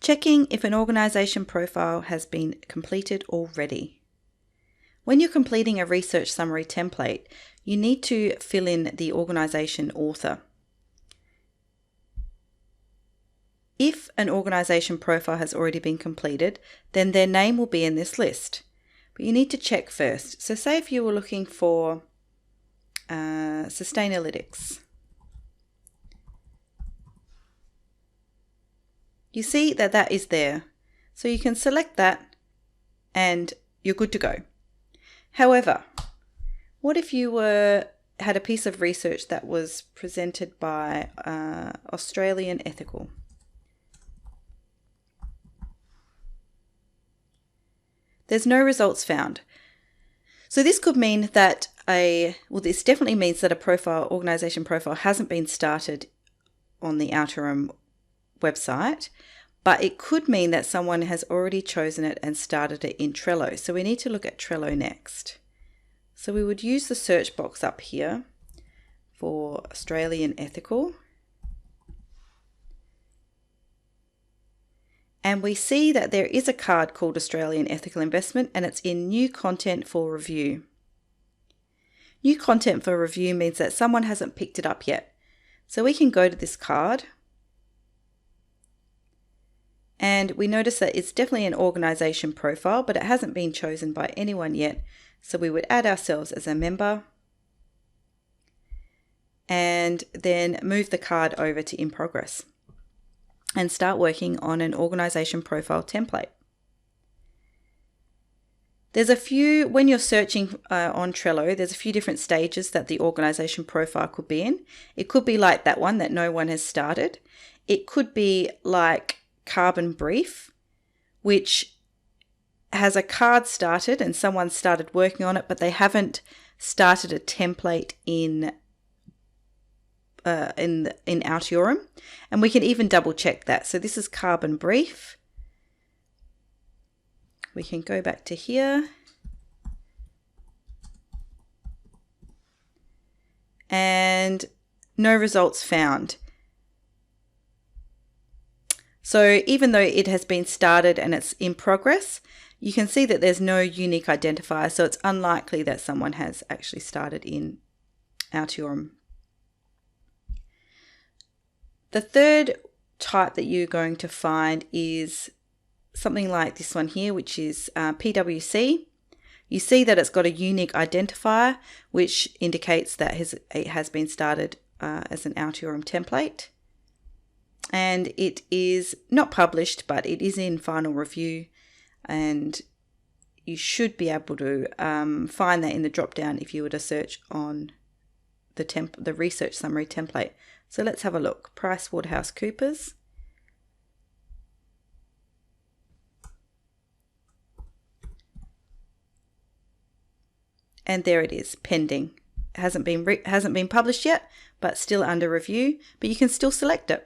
Checking if an organisation profile has been completed already. When you're completing a research summary template, you need to fill in the organisation author. If an organisation profile has already been completed, then their name will be in this list. But you need to check first. So say if you were looking for Sustainalytics. You see that that is there. So you can select that and you're good to go. However, what if you had a piece of research that was presented by Australian Ethical? There's no results found. So this could mean that this definitely means that a organisation profile hasn't been started on the Altiorem website, but it could mean that someone has already chosen it and started it in Trello. So we need to look at Trello next. So we would use the search box up here for Australian Ethical. And we see that there is a card called Australian Ethical Investment, and it's in New Content for Review. New Content for Review means that someone hasn't picked it up yet. So we can go to this card. And we notice that it's definitely an organisation profile, but it hasn't been chosen by anyone yet. So we would add ourselves as a member and then move the card over to In Progress and start working on an organisation profile template. When you're searching on Trello, there's a few different stages that the organisation profile could be in. It could be like that one that no one has started. It could be like Carbon Brief, which has a card started and someone started working on it, but they haven't started a template in Altiorem, and we can even double check that. So this is Carbon Brief. We can go back to here and no results found. So even though it has been started and it's in progress, you can see that there's no unique identifier, so it's unlikely that someone has actually started in Altiorem. The third type that you're going to find is something like this one here, which is PwC. You see that it's got a unique identifier, which indicates that it has been started as an Altiorem template. And it is not published, but it is in final review, and you should be able to find that in the drop down if you were to search on the research summary template. So let's have a look. PricewaterhouseCoopers. And there it is, pending. It hasn't been published yet, but still under review, but you can still select it.